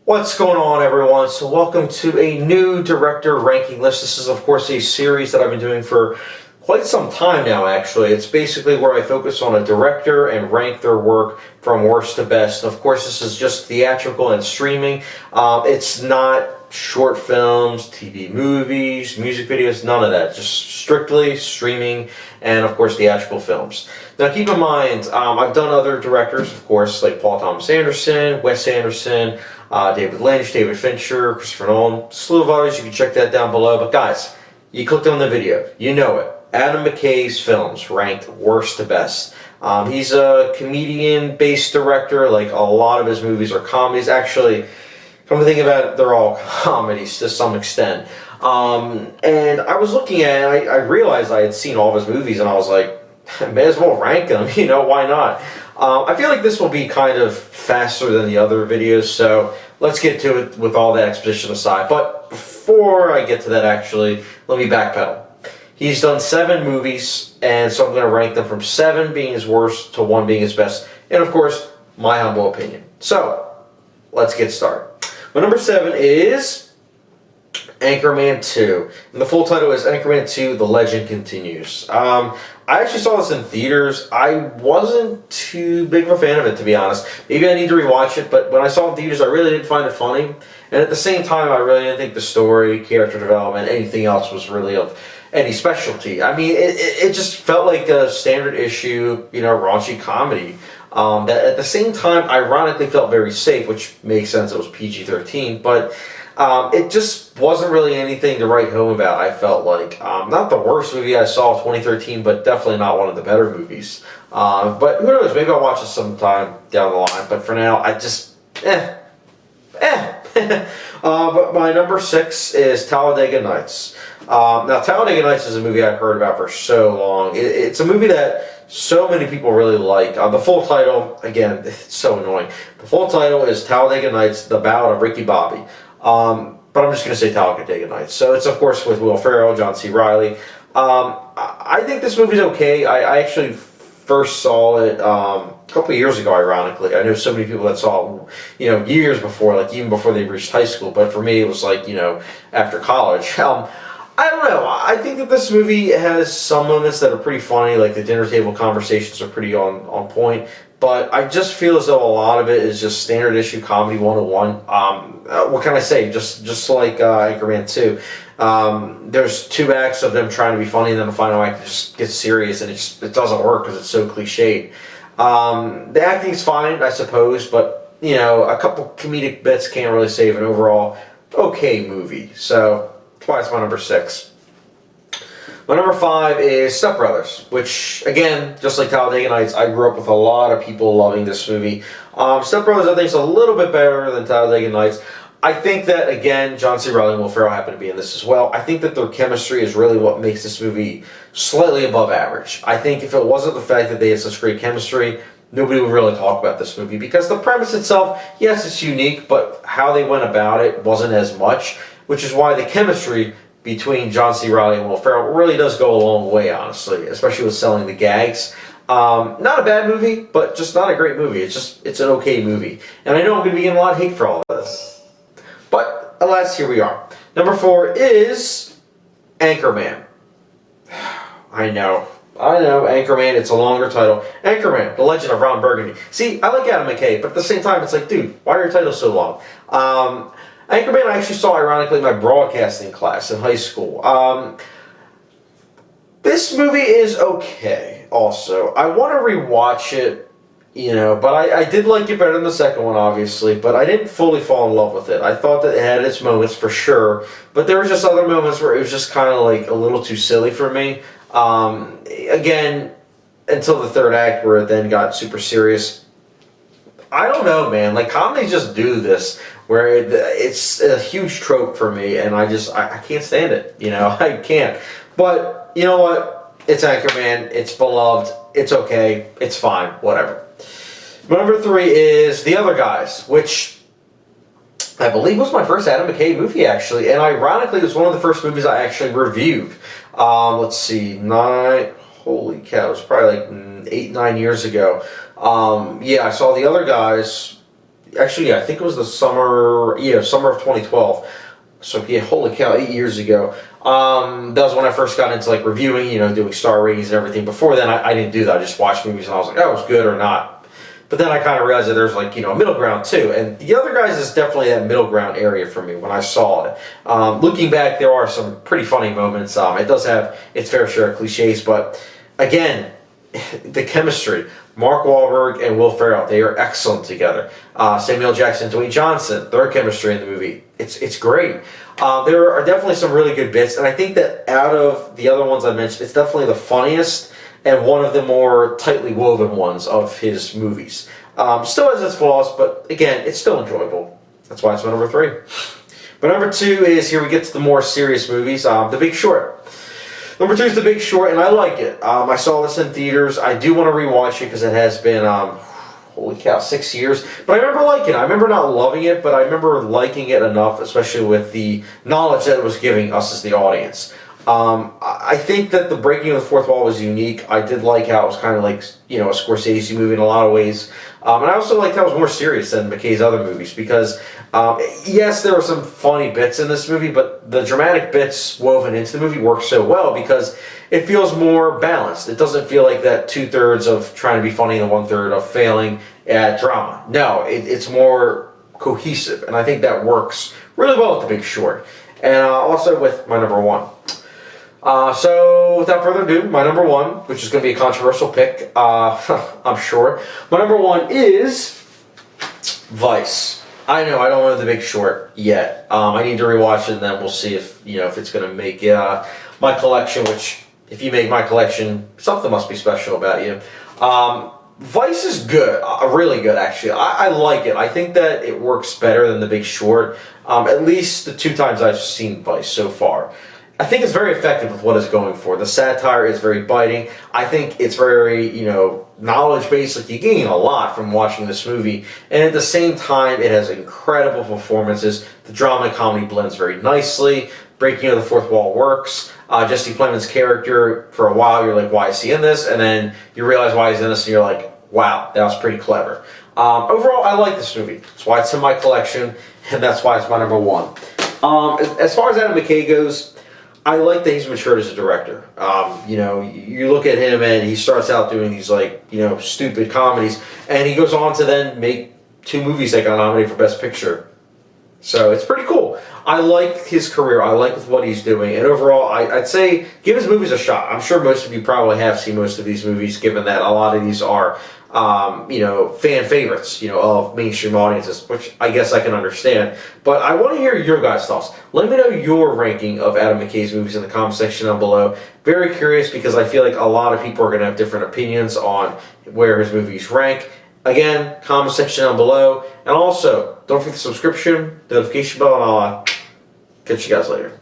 What's going on, everyone? So welcome to a new director ranking list. This is, of course, a series that I've been doing for quite some time now, actually. It's basically where I focus on a director and rank their work from worst to best. And of course, this is just theatrical and streaming. It's not short films, TV movies, music videos, none of that. Just strictly streaming and, of course, theatrical films. Now, keep in mind, I've done other directors, of course, like Paul Thomas Anderson, Wes Anderson, David Lynch, David Fincher, Christopher Nolan, a slew of others. You can check that down below. But guys, you clicked on the video. You know it. Adam McKay's films ranked worst to best. He's a comedian-based director. Like, a lot of his movies are comedies. Actually, come to think about it, they're all comedies to some extent. And I was looking at it, I realized I had seen all of his movies, and I was like, I may as well rank them, you know, why not? I feel like this will be kind of faster than the other videos, so let's get to it with all that exposition aside. But before I get to that, actually, let me backpedal. He's done 7 movies, and so I'm going to rank them from 7 being his worst to 1 being his best, and of course, my humble opinion. So, let's get started. My number 7 is Anchorman 2. And the full title is Anchorman 2, The Legend Continues. I actually saw this in theaters. I wasn't too big of a fan of it, to be honest. Maybe I need to rewatch it, but when I saw it in theaters, I really didn't find it funny. And at the same time, I really didn't think the story, character development, anything else was really of any specialty. I mean, it just felt like a standard issue, you know, raunchy comedy. That at the same time, ironically felt very safe, which makes sense. It was PG-13, but it just wasn't really anything to write home about, I felt like. Not the worst movie I saw of 2013, but definitely not one of the better movies. But who knows, maybe I'll watch it sometime down the line. But for now, I just, But my number 6 is Talladega Nights. Now, Talladega Nights is a movie I've heard about for so long. It's a movie that so many people really like. The full title, again, it's so annoying. The full title is Talladega Nights, The Ballad of Ricky Bobby. But I'm just going to say Talladega Nights. So it's, of course, with Will Ferrell, John C. Reilly. I think this movie's okay. I actually first saw it a couple of years ago, ironically. I know so many people that saw it, you know, years before, like even before they reached high school. But for me, it was like, you know, after college. I don't know. I think that this movie has some moments that are pretty funny, like the dinner table conversations are pretty on point. But I just feel as though a lot of it is just standard issue comedy 101. What can I say? Just like Anchorman 2. There's 2 acts of them trying to be funny, and then the final act just gets serious, and it doesn't work because it's so cliched. The acting's fine, I suppose, but you know, a couple comedic bits can't really save an overall okay movie. So that's why it's my number 6. My number 5 is Step Brothers, which, again, just like Talladega Nights, I grew up with a lot of people loving this movie. Step Brothers, I think, is a little bit better than Talladega Nights. I think that, again, John C. Reilly and Will Ferrell happen to be in this as well. I think that their chemistry is really what makes this movie slightly above average. I think if it wasn't the fact that they had such great chemistry, nobody would really talk about this movie. Because the premise itself, yes, it's unique, but how they went about it wasn't as much, which is why the chemistry between John C. Reilly and Will Ferrell really does go a long way, honestly, especially with selling the gags. Not a bad movie, but just not a great movie. It's an okay movie. And I know I'm going to be getting a lot of hate for all of this. But, alas, here we are. Number 4 is Anchorman. I know, Anchorman, it's a longer title. Anchorman, The Legend of Ron Burgundy. See, I like Adam McKay, but at the same time, it's like, dude, why are your titles so long? Anchorman I actually saw, ironically, in my broadcasting class in high school. This movie is okay, also. I want to rewatch it, you know, but I did like it better than the second one, obviously, but I didn't fully fall in love with it. I thought that it had its moments, for sure, but there were just other moments where it was just kind of, like, a little too silly for me. Again, until the third act, where it then got super serious. I don't know, man. Like, comedies just do this, where it's a huge trope for me, and I can't stand it. You know, I can't. But, you know what? It's Anchorman. It's beloved. It's okay. It's fine. Whatever. My number 3 is The Other Guys, which I believe was my first Adam McKay movie, actually. And ironically, it was one of the first movies I actually reviewed. Let's see. Holy cow. It was probably like 8, 9 years ago. Yeah, I saw The Other Guys. Actually, yeah, I think it was the summer, summer of 2012. So yeah, holy cow, 8 years ago. That was when I first got into like reviewing, doing star ratings and everything. Before then, I didn't do that. I just watched movies and I was like, oh, it was good or not. But then I kind of realized that there's like, a middle ground too. And The Other Guys is definitely that middle ground area for me when I saw it. Looking back, there are some pretty funny moments. It does have its fair share of cliches, but again, the chemistry. Mark Wahlberg and Will Ferrell, they are excellent together. Samuel Jackson, Dwayne Johnson, their chemistry in the movie, it's great. There are definitely some really good bits, and I think that out of the other ones I mentioned, it's definitely the funniest and one of the more tightly woven ones of his movies. Still has its flaws, but again, it's still enjoyable. That's why it's my number 3. But number 2 is, here we get to the more serious movies, The Big Short. Number 2 is The Big Short, and I like it. I saw this in theaters. I do want to rewatch it because it has been, holy cow, 6 years. But I remember liking it. I remember not loving it, but I remember liking it enough, especially with the knowledge that it was giving us as the audience. I think that the breaking of the fourth wall was unique. I did like how it was kind of like, a Scorsese movie in a lot of ways. And I also liked how it was more serious than McKay's other movies because, yes, there were some funny bits in this movie, but the dramatic bits woven into the movie work so well because it feels more balanced. It doesn't feel like that 2/3 of trying to be funny and 1/3 of failing at drama. No, it's more cohesive, and I think that works really well with The Big Short. And also with my number 1. So, without further ado, my number 1, which is going to be a controversial pick, I'm sure. My number 1 is Vice. I know, I don't know The Big Short yet. I need to rewatch it, and then we'll see if it's going to make my collection, which, if you make my collection, something must be special about you. Vice is good, really good, actually. I like it. I think that it works better than The Big Short, at least the 2 times I've seen Vice so far. I think it's very effective with what it's going for. The satire is very biting. I think it's very, knowledge-based. Like, you gain a lot from watching this movie. And at the same time, it has incredible performances. The drama and comedy blends very nicely. Breaking of the fourth wall works. Jesse Plemons' character, for a while, you're like, why is he in this? And then you realize why he's in this, and you're like, wow, that was pretty clever. Overall, I like this movie. That's why it's in my collection, and that's why it's my number 1. As far as Adam McKay goes, I like that he's matured as a director. You look at him and he starts out doing these stupid comedies, and he goes on to then make 2 movies that got nominated for Best Picture. So it's pretty cool. I like his career. I like what he's doing, and overall, I'd say give his movies a shot. I'm sure most of you probably have seen most of these movies, given that a lot of these are fan favorites, of mainstream audiences, which I guess I can understand. But I want to hear your guys' thoughts. Let me know your ranking of Adam McKay's movies in the comment section down below. Very curious because I feel like a lot of people are going to have different opinions on where his movies rank. Again, comment section down below. And also, don't forget the subscription, notification bell, and I'll catch you guys later.